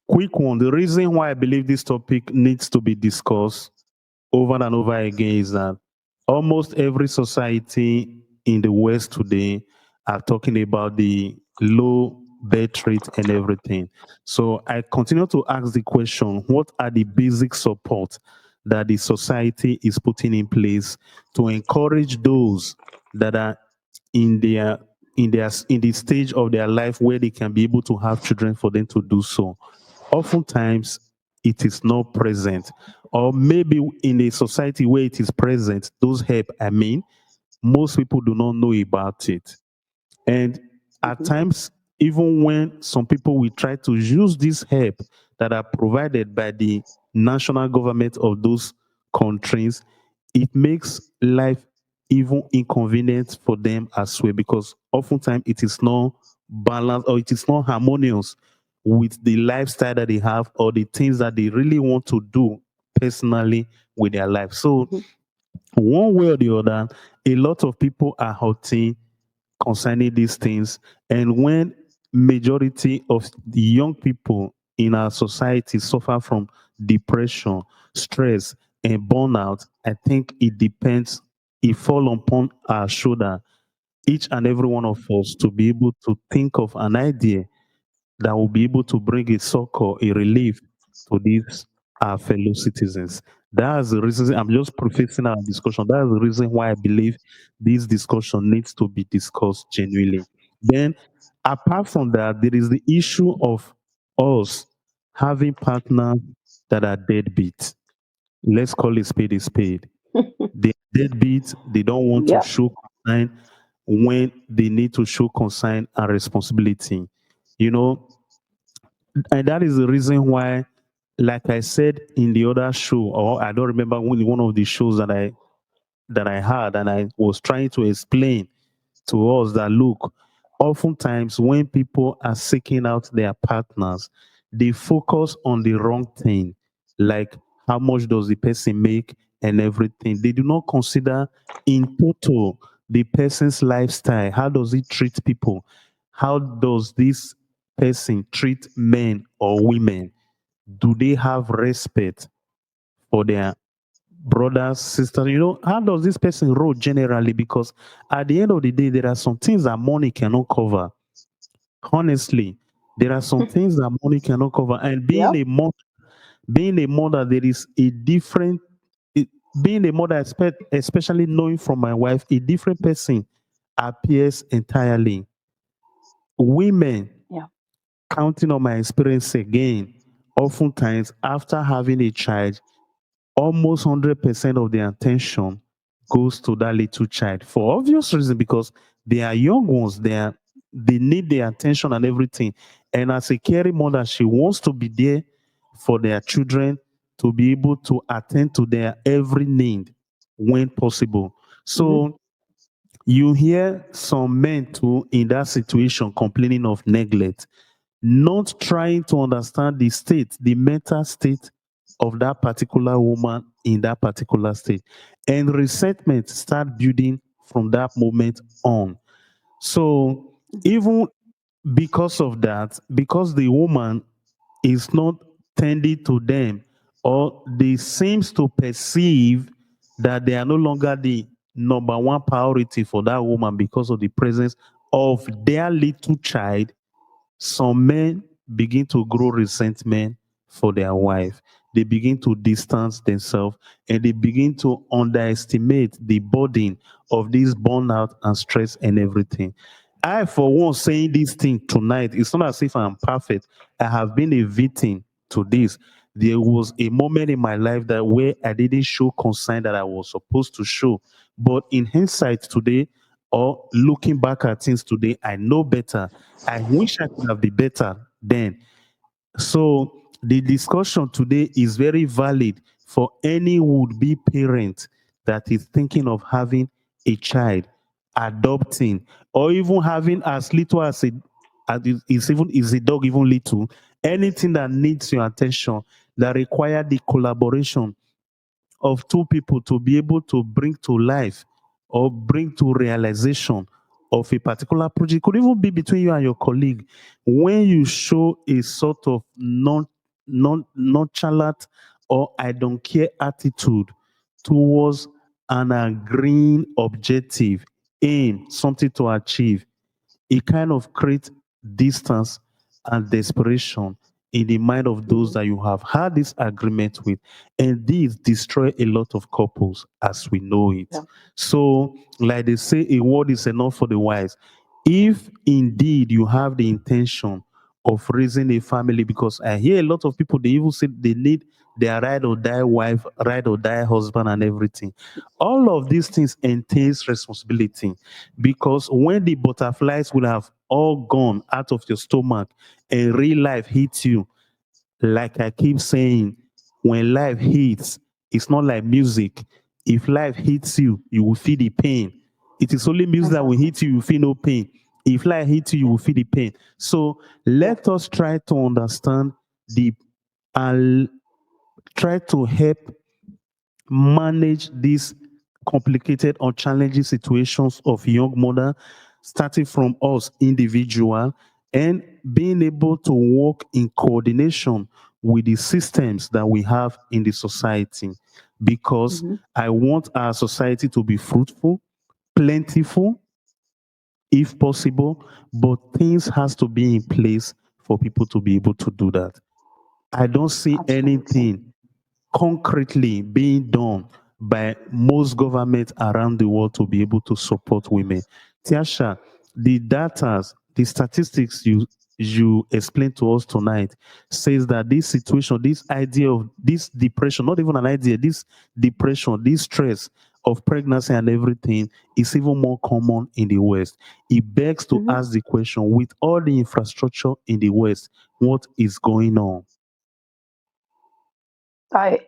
quick one. The reason why I believe this topic needs to be discussed over and over again is that almost every society in the West today are talking about the low birth rate and everything. So I continue to ask the question, what are the basic support that the society is putting in place to encourage those that are in their in the stage of their life where they can be able to have children for them to do so? Oftentimes it is not present, or maybe in a society where it is present, those help, I mean, most people do not know about it. And at Mhm. times, even when some people will try to use this help that are provided by the national government of those countries, it makes life even inconvenient for them as well, because oftentimes it is not balanced or it is not harmonious with the lifestyle that they have or the things that they really want to do personally with their life. So Mhm. one way or the other, a lot of people are hurting concerning these things. And when majority of the young people in our society suffer from depression, stress, and burnout, I think it depends, it fall upon our shoulder, each and every one of us, to be able to think of an idea that will be able to bring a succor, a relief to these our fellow citizens. That's the reason I'm just prefacing our discussion. That's the reason why I believe this discussion needs to be discussed genuinely. Then, apart from that, there is the issue of us having partners that are deadbeat. Let's call a spade a spade. They are deadbeats. They don't want to Yeah. show concern when they need to show concern and responsibility. You know, and that is the reason why, like I said in the other show, or I don't remember one of the shows that I had, and I was trying to explain to us that look, oftentimes when people are seeking out their partners, they focus on the wrong thing, like how much does the person make and everything. They do not consider in total the person's lifestyle. How does he treat people? How does this person treat men or women? Do they have respect for their brothers, sisters? You know, how does this person roll generally? Because at the end of the day, there are some things that money cannot cover. Honestly, there are some things that money cannot cover. And Yeah. being a mother, there is a different, it, being a mother, especially knowing from my wife, a different person appears entirely. Women, Yeah. counting on my experience again, oftentimes after having a child, almost 100% of their attention goes to that little child for obvious reason, because they are young ones. They need their attention and everything. And as a caring mother, she wants to be there for their children, to be able to attend to their every need when possible. Mhm. So you hear some men too in that situation complaining of neglect, not trying to understand the state, the mental state of that particular woman in that particular state. And resentment start building from that moment on. So Mhm. even because of that, because the woman is not tending to them, or they seems to perceive that they are no longer the number one priority for that woman because of the presence of their little child, some men begin to grow resentment for their wife. They begin to distance themselves, and they begin to underestimate the burden of this burnout and stress and everything. I, for one, saying this thing tonight, it's not as if I'm perfect. I have been a victim to this. There was a moment in my life that where I didn't show concern that I was supposed to show. But in hindsight today, or looking back at things today, I know better. I wish I could have been better then. So the discussion today is very valid for any would-be parent that is thinking of having a child, adopting, or even having as little as is even is a dog even little. Anything that needs your attention, that require the collaboration of two people to be able to bring to life or bring to realization of a particular project. Could even be between you and your colleague. When you show a sort of nonchalant or I don't care attitude towards an agreeing objective, aim, something to achieve, it kind of creates distance and desperation in the mind of those Mhm. that you have had this agreement with. And these destroy a lot of couples as we know it. Yeah. So, like they say, a word is enough for the wise. If indeed you have the intention of raising a family, because I hear a lot of people, they even say they need their ride or die wife, ride or die husband, and everything. All of these things entails responsibility because when the butterflies will have all gone out of your stomach and real life hits you, like I keep saying, when life hits, it's not like music. If life hits you, you will feel the pain. It is only music that will Exactly. hit you, you feel no pain. If life hits you, you Yeah. will feel the pain. So Yeah. let us try to understand the and try to help manage these complicated or challenging situations of young mother, starting from us individual and being able to work in coordination with the systems that we have in the society. Because Hmm. I want our society to be fruitful, plentiful, if possible, but things has to be in place for people to be able to do that. I don't see Absolutely. anything concretely being done by most governments around the world to be able to support women. Tiasha, the data, the statistics you explained to us tonight says that this situation, this idea of this depression, not even an idea, this depression, this stress of pregnancy and everything is even more common in the West. It begs to Hmm. ask the question with all the infrastructure in the West, what is going on? I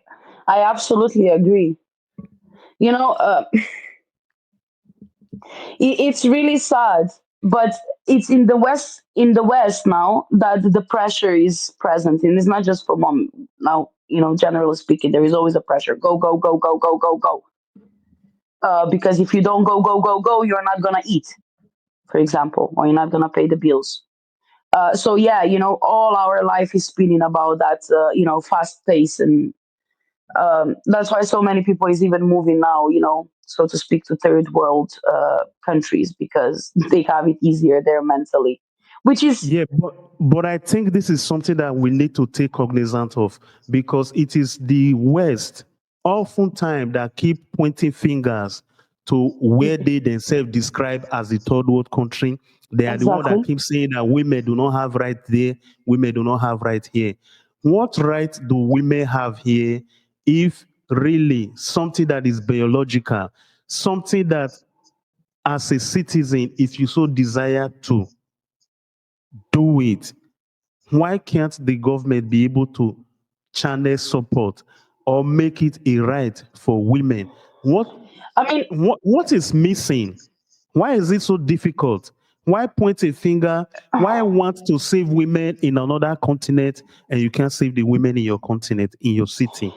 I absolutely agree. You know, it's really sad, but it's in the West now that the pressure is present, and it's not just for mom. Now, generally speaking, there is always a pressure. Go, go, go, go, go, go, go. Because if you don't go, go, go, go, you're not gonna eat, for example, or you're not gonna pay the bills. So yeah, all our life is spinning about that, fast pace, and that's why so many people is even moving now, so to speak, to third world countries because they have it easier there mentally, which is Yeah, but I think this is something that we need to take cognizance of because it is the West oftentimes that keep pointing fingers to where they themselves describe as the third world country. They are the one that exactly. keep saying that women do not have right there, women do not have right here. What right do women have here if really something that is biological, something that as a citizen, if you so desire to do it, why can't the government be able to channel support or make it a right for women? What I mean, what is missing? Why is it so difficult? Why point a finger? Why want to save women in another continent and you can't save the women in your continent, in your city?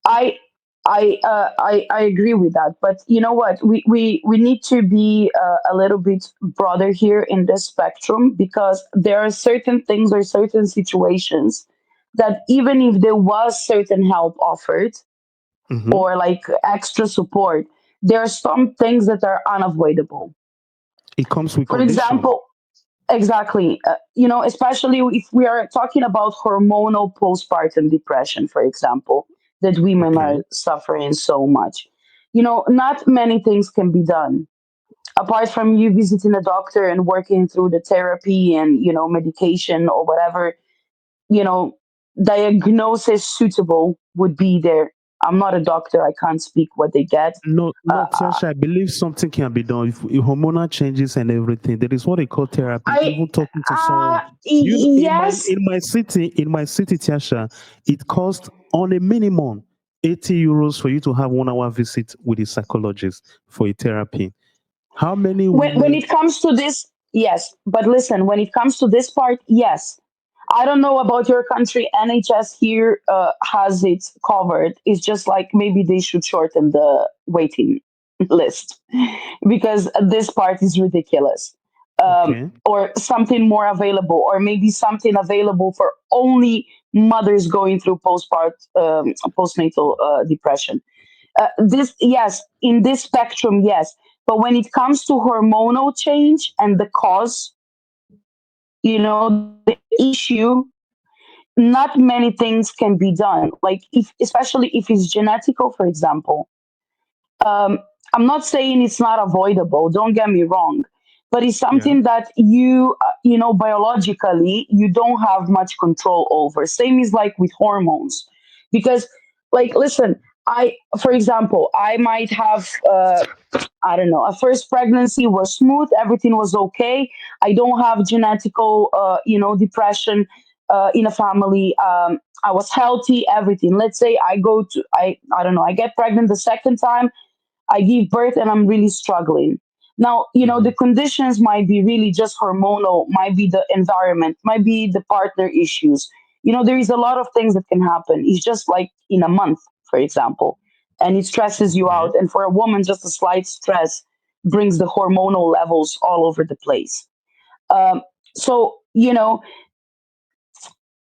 I I agree with that, but you know what? We need to be a little bit broader here in this spectrum because there are certain things or certain situations that even if there was certain help offered Mhm. or like extra support, there are some things that are unavoidable. It comes with For condition. example, exactly, especially if we are talking about hormonal postpartum depression, for example, that women Okay. are suffering so much. Not many things can be done apart from you visiting a doctor and working through the therapy and medication or whatever you know diagnosis suitable would be there. I'm not a doctor, I can't speak what they get. No, uh, no, Tiasha, I believe something can be done. If hormonal changes and everything, there is what they call therapy. I Even talking to someone. You know, yes. in my city, Tiasha, it costs on a minimum 80 euros for you to have 1 hour visit with a psychologist for a therapy. How many When women? it comes to this, yes, but listen, when it comes to this part, yes. I don't know about your country. NHS here has it covered. It's just like maybe they should shorten the waiting list because this part is ridiculous. Okay. or something more available, or maybe something available for only mothers going through postnatal depression. This, yes, in this spectrum, yes. But when it comes to hormonal change and the cause, the issue, not many things can be done. Like, if, especially if it's genetical, for example. um, I'm not saying it's not avoidable, don't get me wrong, but it's Yeah. something that biologically, you don't have much control over. Same is like with hormones. Because, like, listen, for example, I might have, I don't know, a first pregnancy was smooth, everything was okay. I don't have genetical, depression in a family. I was healthy, everything. Let's say I don't know, I get pregnant the second time, I give birth, and I'm really struggling. Now, Hmm. the conditions might be really just hormonal, might be the environment, might be the partner issues. There is a lot of things that can happen. It's just like in a month, for example, and it stresses you Okay. out. And for a woman, just a slight stress brings the hormonal levels all over the place. Um, so,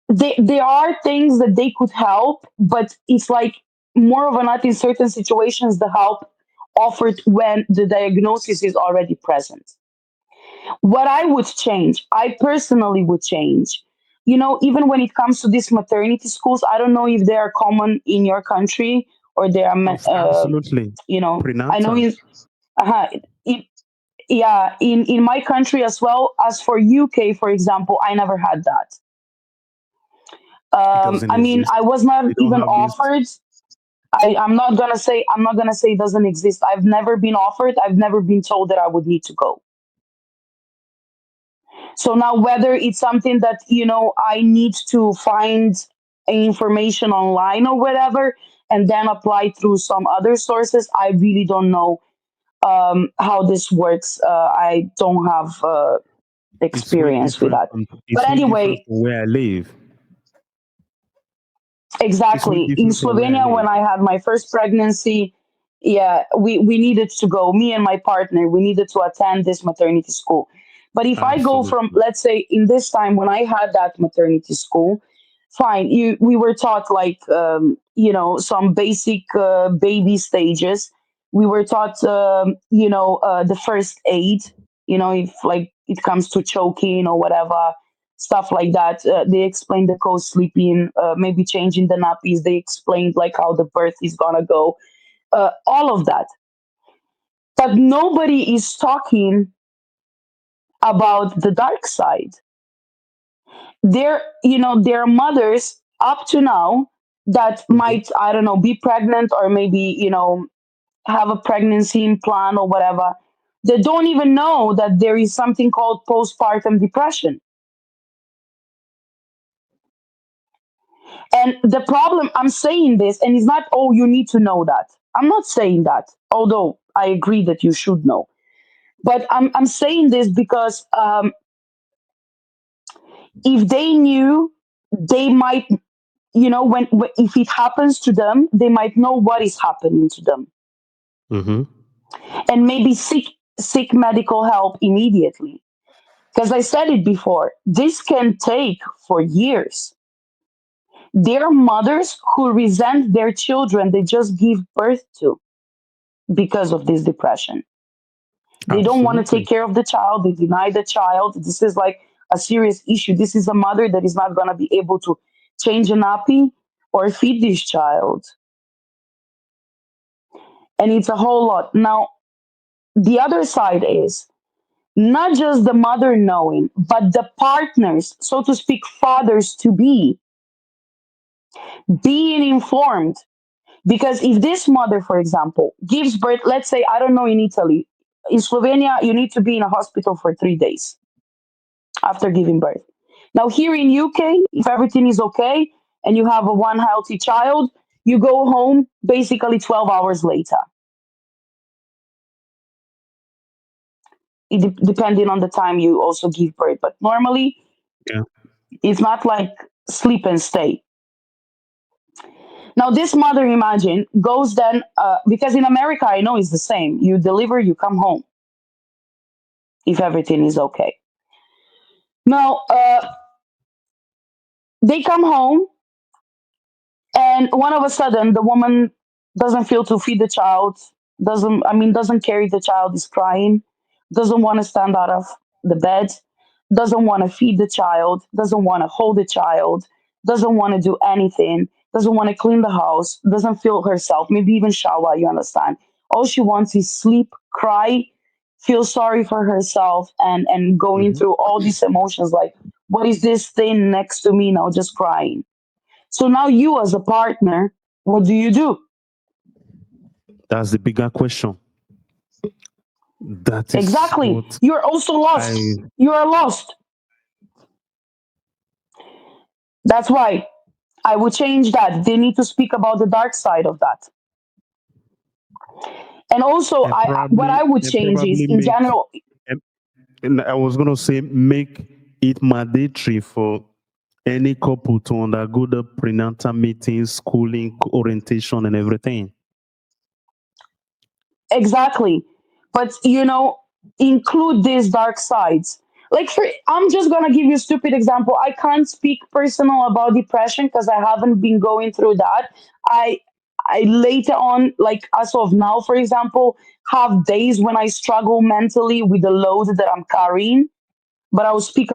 there are things that they could help, but it's like more of a not in certain situations the help offered when the diagnosis is already present. What I would change, I personally would change, even when it comes to these maternity schools, I don't know if they are common in your country, or they are, Absolutely. I know Prenatal. uh, in yeah, in my country as well. As for UK, for example, I never had that. It doesn't I mean, I exist. was not They don't even have this. offered. I'm not gonna say it doesn't exist. I've never been offered. I've never been told that I would need to go. So now, whether it's something that I need to find information online or whatever, and then apply through some other sources, I really don't know how this works. I don't have It's way experience with different that. from. But It's way different anyway, from where I live. It's way exactly. In different from where I Slovenia, when live. I had my first pregnancy, yeah, we needed to go, me and my partner, we needed to attend this maternity school. But if I go from, Absolutely. let's say, in this time when I had that maternity school, fine, we were taught, like, some basic baby stages. We were taught, the first aid, if, like, it comes to choking or whatever, stuff like that. They explained the co-sleeping, maybe changing the nappies. They explained, like, how the birth is gonna go, all of that. But nobody is talking about the dark side. There are mothers up to now that Hmm. might, I don't know, be pregnant, or maybe, have a pregnancy in plan or whatever. They don't even know that there is something called postpartum depression. And the problem, I'm saying this, and it's not, oh, you need to know that. I'm not saying that, although I agree that you should know. But I'm saying this because, if they knew, they might, if it happens to them, they might know what is happening to them, Hmm. and maybe seek medical help immediately. Because I said it before, this can take for years. There are mothers who resent their children they just give birth to because of this depression. They don't want to take Absolutely. care of the child, they deny the child. This is like a serious issue. This is a mother that is not going to be able to change a nappy or feed this child. And it's a whole lot. Now, the other side is not just the mother knowing, but the partners, so to speak, fathers to be, being informed. Because if this mother, for example, gives birth, let's say, I don't know, in Italy, in Slovenia, you need to be in a hospital for 3 days after giving birth. Now, here in UK, if everything is okay and you have a one healthy child, you go home basically 12 hours later, depending on the time you also give birth. But normally, Yeah. it's not like sleep and stay. Now, this mother, imagine, goes then, because in America, I know it's the same. You deliver, you come home. if everything is okay. Now, they come home, and one of a sudden the woman doesn't feel to feed the child, doesn't carry the child, is crying, doesn't want to stand out of the bed, doesn't want to feed the child, doesn't want to hold the child, doesn't want to do anything, doesn't want to clean the house, doesn't feel herself, maybe even shower, you understand. All she wants is sleep, cry, feel sorry for herself, and going Mhm. through all these emotions like, what is this thing next to me now, just crying. So now you as a partner, what do you do? That's the bigger question. That is Exactly. what You're also I lost. You are lost. That's why I would change that. They need to speak about the dark side of that. And also, what I would I change is probably in make general. and I was gonna say make it mandatory for any couple to undergo the prenatal meetings, schooling, orientation, and everything. Exactly. But include these dark sides. Like, I'm just gonna give you a stupid example. I can't speak personal about depression because I haven't been going through that. I I later on, like as of now, for example, have days when I struggle mentally with the load that I'm carrying. But I will speak